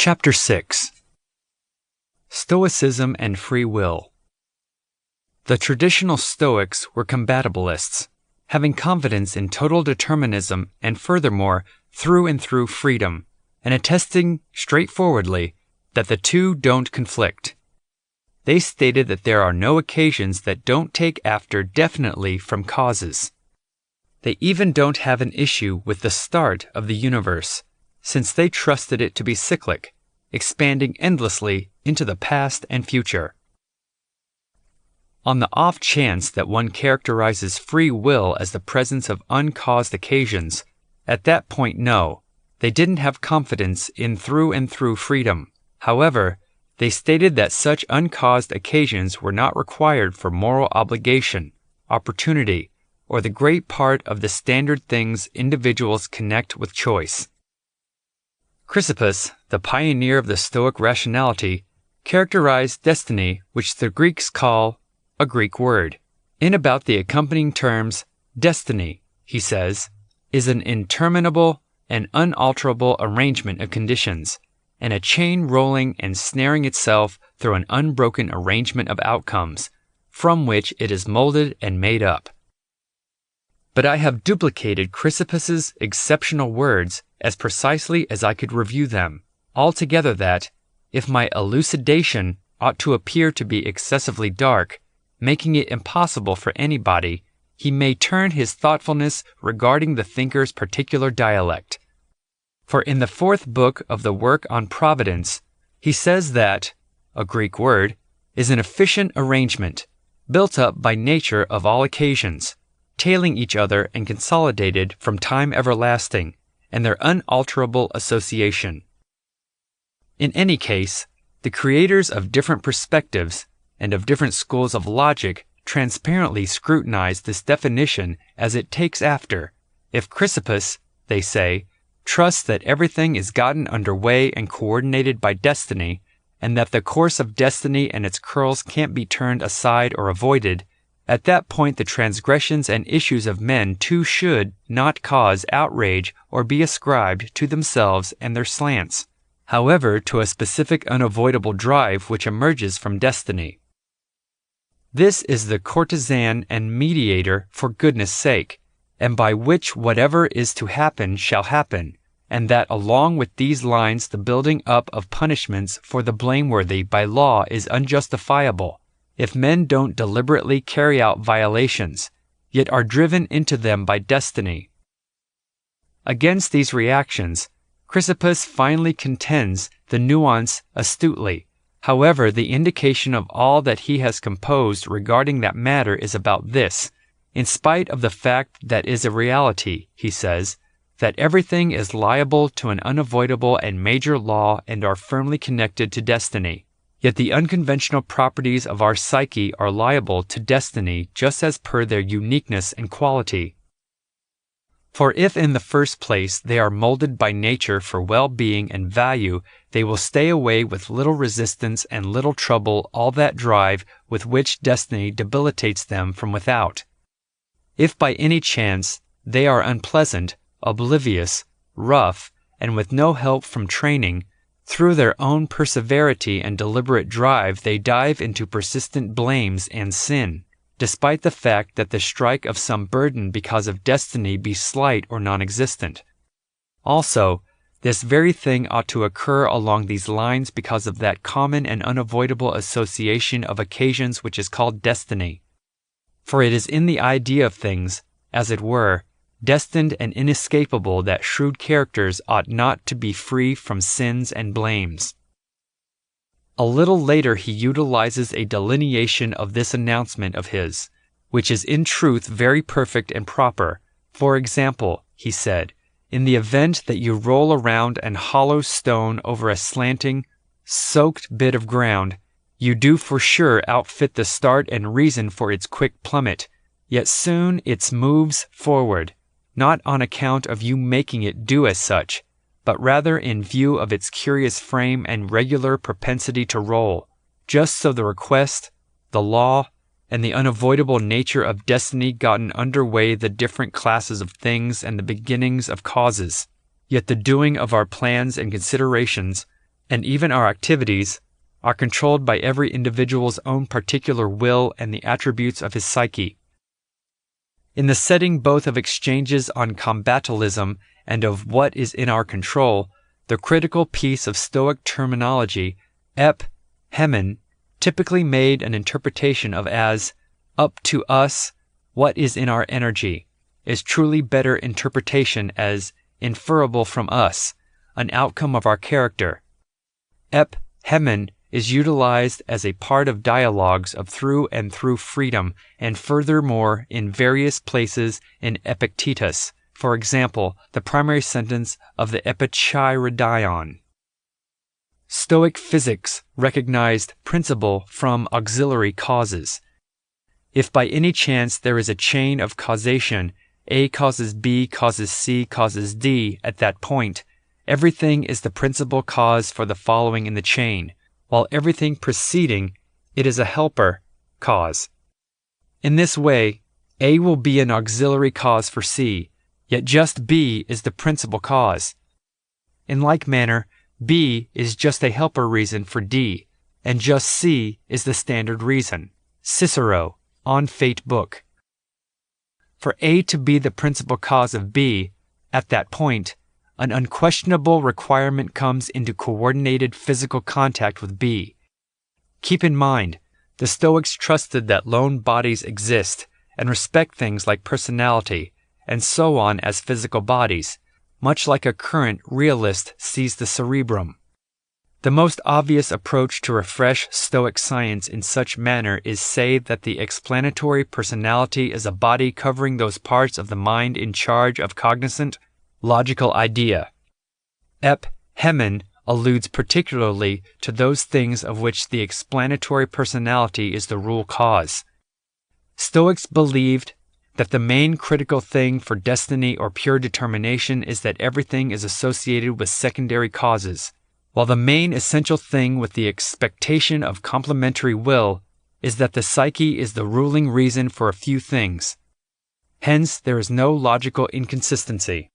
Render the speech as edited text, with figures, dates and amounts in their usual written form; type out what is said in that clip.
Chapter 6. Stoicism and Free Will. The traditional Stoics were compatibilists, having confidence in total determinism and furthermore through and through freedom, and attesting straightforwardly that the two don't conflict. They stated that there are no occasions that don't take after definitely from causes. They even don't have an issue with the start of the universe, since they trusted it to be cyclic, expanding endlessly into the past and future. On the off chance that one characterizes free will as the presence of uncaused occasions, at that point no, they didn't have confidence in through and through freedom. However, they stated that such uncaused occasions were not required for moral obligation, opportunity, or the great part of the standard things individuals connect with choice. Chrysippus, the pioneer of the Stoic rationality, characterized destiny, which the Greeks call a Greek word. In about the accompanying terms, destiny, he says, is an interminable and unalterable arrangement of conditions, and a chain rolling and snaring itself through an unbroken arrangement of outcomes, from which it is molded and made up. But I have duplicated Chrysippus's exceptional words as precisely as I could review them, altogether that, if my elucidation ought to appear to be excessively dark, making it impossible for anybody, he may turn his thoughtfulness regarding the thinker's particular dialect. For in the fourth book of the work on Providence, he says that a Greek word is an efficient arrangement, built up by nature of all occasions, tailing each other and consolidated from time everlasting, and their unalterable association. In any case, the creators of different perspectives and of different schools of logic transparently scrutinize this definition as it takes after. If Chrysippus, they say, trusts that everything is gotten under way and coordinated by destiny, and that the course of destiny and its curls can't be turned aside or avoided, at that point the transgressions and issues of men too should not cause outrage or be ascribed to themselves and their slants, however to a specific unavoidable drive which emerges from destiny. This is the courtesan and mediator for goodness sake, and by which whatever is to happen shall happen, and that along with these lines the building up of punishments for the blameworthy by law is unjustifiable, if men don't deliberately carry out violations, yet are driven into them by destiny. Against these reactions, Chrysippus finally contends the nuance astutely. However, the indication of all that he has composed regarding that matter is about this: in spite of the fact that is a reality, he says, that everything is liable to an unavoidable and major law and are firmly connected to destiny. Yet the unconventional properties of our psyche are liable to destiny just as per their uniqueness and quality. For if in the first place they are molded by nature for well-being and value, they will stay away with little resistance and little trouble all that drive with which destiny debilitates them from without. If by any chance they are unpleasant, oblivious, rough, and with no help from training, through their own perseverity and deliberate drive they dive into persistent blames and sin, despite the fact that the strike of some burden because of destiny be slight or non-existent. Also, this very thing ought to occur along these lines because of that common and unavoidable association of occasions which is called destiny. For it is in the idea of things, as it were, destined and inescapable that shrewd characters ought not to be free from sins and blames. A little later he utilizes a delineation of this announcement of his, which is in truth very perfect and proper. For example, he said, in the event that you roll around an hollow stone over a slanting, soaked bit of ground, you do for sure outfit the start and reason for its quick plummet, yet soon it moves forward, not on account of you making it do as such, but rather in view of its curious frame and regular propensity to roll, just so the request, the law, and the unavoidable nature of destiny gotten under way the different classes of things and the beginnings of causes. Yet the doing of our plans and considerations and even our activities, are controlled by every individual's own particular will and the attributes of his psyche. In the setting both of exchanges on combattalism and of what is in our control, the critical piece of Stoic terminology, ep, hemen, typically made an interpretation of as up to us, what is in our energy, is truly better interpretation as inferable from us, an outcome of our character. Ep, hemen is utilized as a part of dialogues of through and through freedom, and furthermore in various places in Epictetus, for example, the primary sentence of the Epictetus. Stoic physics recognized principle from auxiliary causes. If by any chance there is a chain of causation, A causes B causes C causes D at that point, everything is the principal cause for the following in the chain, while everything preceding it is a helper cause. In this way, A will be an auxiliary cause for C, yet just B is the principal cause. In like manner, B is just a helper reason for D, and just C is the standard reason. Cicero, On Fate Book. For A to be the principal cause of B, at that point, an unquestionable requirement comes into coordinated physical contact with B. Keep in mind, the Stoics trusted that lone bodies exist and respect things like personality and so on as physical bodies, much like a current realist sees the cerebrum. The most obvious approach to refresh Stoic science in such manner is say that the explanatory personality is a body covering those parts of the mind in charge of cognizant, logical idea. Ep, hemen alludes particularly to those things of which the explanatory personality is the rule cause. Stoics believed that the main critical thing for destiny or pure determination is that everything is associated with secondary causes, while the main essential thing with the expectation of complementary will is that the psyche is the ruling reason for a few things. Hence, there is no logical inconsistency.